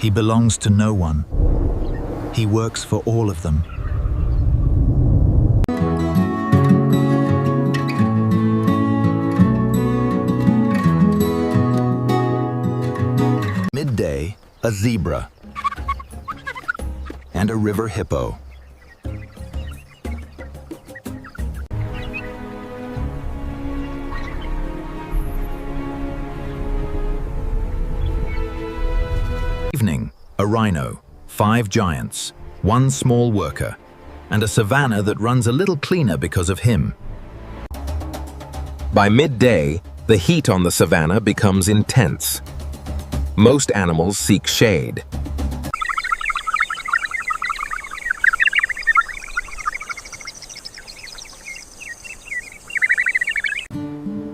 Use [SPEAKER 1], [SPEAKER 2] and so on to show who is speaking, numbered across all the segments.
[SPEAKER 1] He belongs to no one. He works for all of them. Midday, a zebra and a river hippo. Evening, a rhino, 5 giants, 1 small worker, and a savanna that runs a little cleaner because of him.
[SPEAKER 2] By midday, the heat on the savanna becomes intense. Most animals seek shade.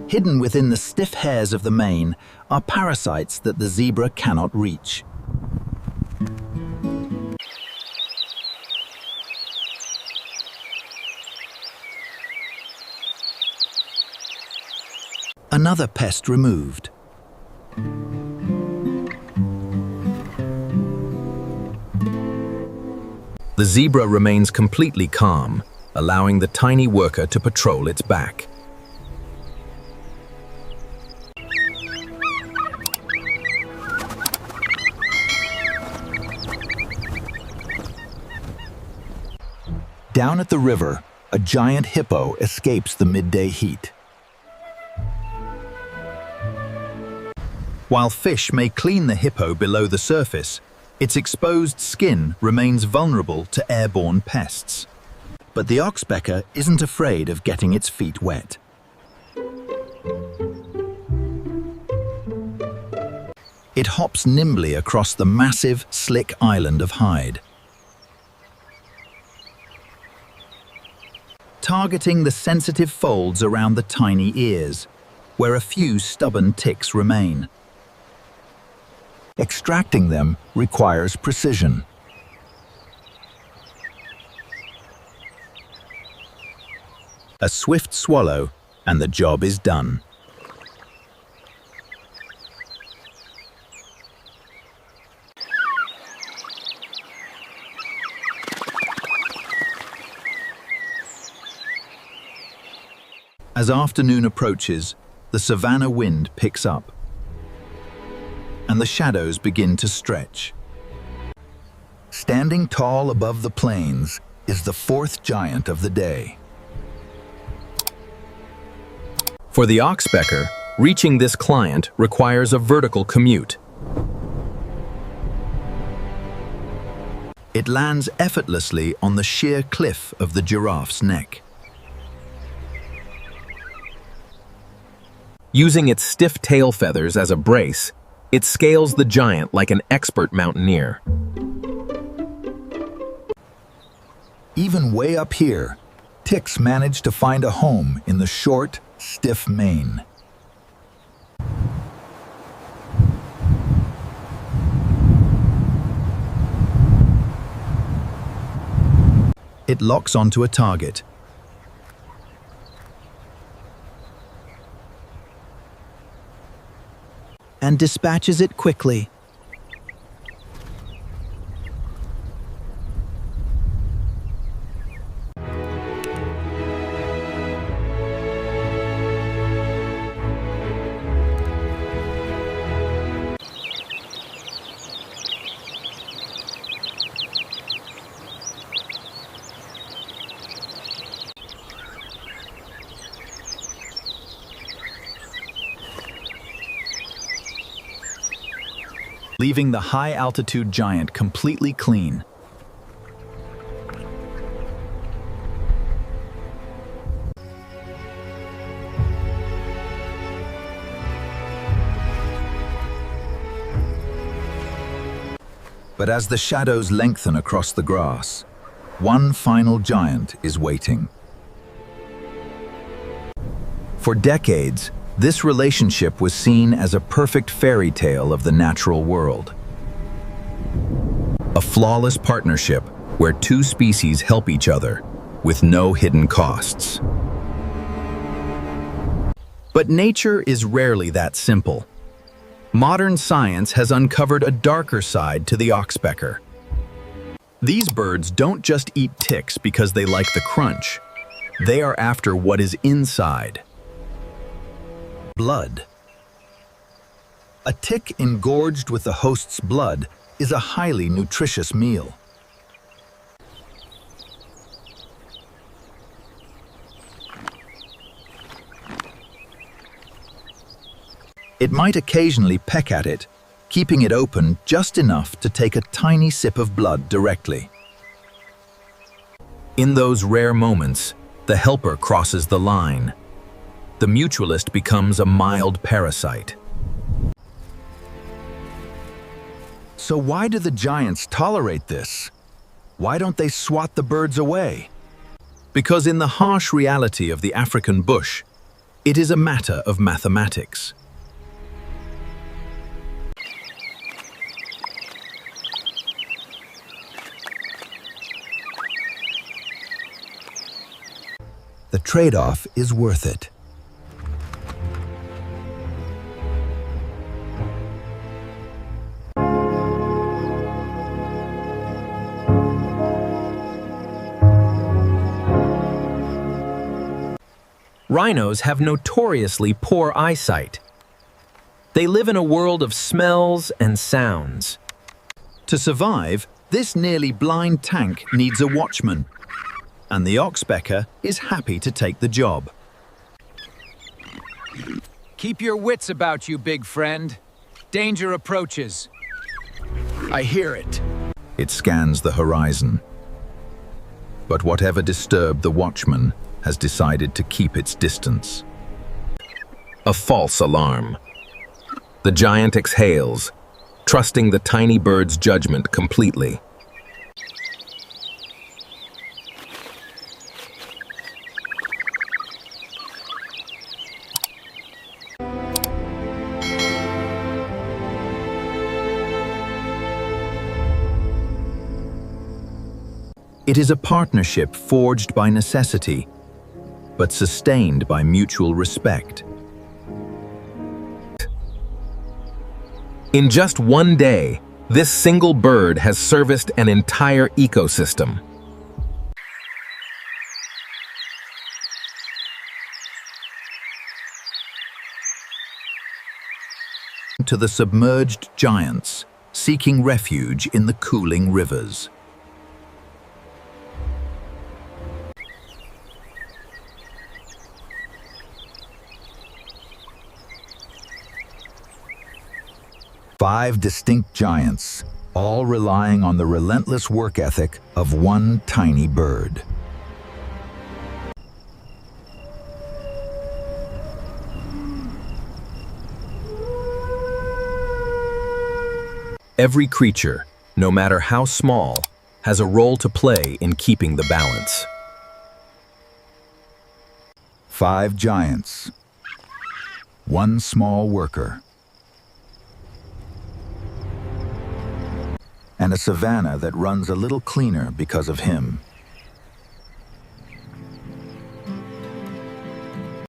[SPEAKER 1] Hidden within the stiff hairs of the mane are parasites that the zebra cannot reach. Another pest removed.
[SPEAKER 2] The zebra remains completely calm, allowing the tiny worker to patrol its back.
[SPEAKER 1] Down at the river, a giant hippo escapes the midday heat. While fish may clean the hippo below the surface, its exposed skin remains vulnerable to airborne pests. But the oxpecker isn't afraid of getting its feet wet. It hops nimbly across the massive, slick island of hide, targeting the sensitive folds around the tiny ears, where a few stubborn ticks remain. Extracting them requires precision. A swift swallow, and the job is done. As afternoon approaches, the savanna wind picks up, and the shadows begin to stretch. Standing tall above the plains is the 4th giant of the day.
[SPEAKER 2] For the oxpecker, reaching this client requires a vertical commute.
[SPEAKER 1] It lands effortlessly on the sheer cliff of the giraffe's neck.
[SPEAKER 2] Using its stiff tail feathers as a brace, it scales the giant like an expert mountaineer.
[SPEAKER 1] Even way up here, ticks manage to find a home in the short, stiff mane. It locks onto a target. And dispatches it quickly. Leaving the high-altitude giant completely clean. But as the shadows lengthen across the grass, one final giant is waiting. For decades, this relationship was seen as a perfect fairy tale of the natural world. A flawless partnership where 2 species help each other with no hidden costs. But nature is rarely that simple. Modern science has uncovered a darker side to the oxpecker. These birds don't just eat ticks because they like the crunch. They are after what is inside. Blood. A tick engorged with the host's blood is a highly nutritious meal. It might occasionally peck at it, keeping it open just enough to take a tiny sip of blood directly. In those rare moments, the helper crosses the line. The mutualist becomes a mild parasite. So why do the giants tolerate this? Why don't they swat the birds away? Because in the harsh reality of the African bush, it is a matter of mathematics. The trade-off is worth it.
[SPEAKER 3] Rhinos have notoriously poor eyesight. They live in a world of smells and sounds.
[SPEAKER 1] To survive, this nearly blind tank needs a watchman, and the oxpecker is happy to take the job.
[SPEAKER 4] Keep your wits about you, big friend. Danger approaches.
[SPEAKER 1] I hear it. It scans the horizon. But whatever disturbed the watchman has decided to keep its distance.
[SPEAKER 2] A false alarm. The giant exhales, trusting the tiny bird's judgment completely.
[SPEAKER 1] It is a partnership forged by necessity, but sustained by mutual respect.
[SPEAKER 2] In just one day, this single bird has serviced an entire ecosystem.
[SPEAKER 1] To the submerged giants, seeking refuge in the cooling rivers. Five distinct giants, all relying on the relentless work ethic of one tiny bird.
[SPEAKER 2] Every creature, no matter how small, has a role to play in keeping the balance.
[SPEAKER 1] Five giants, one small worker. And a savanna that runs a little cleaner because of him.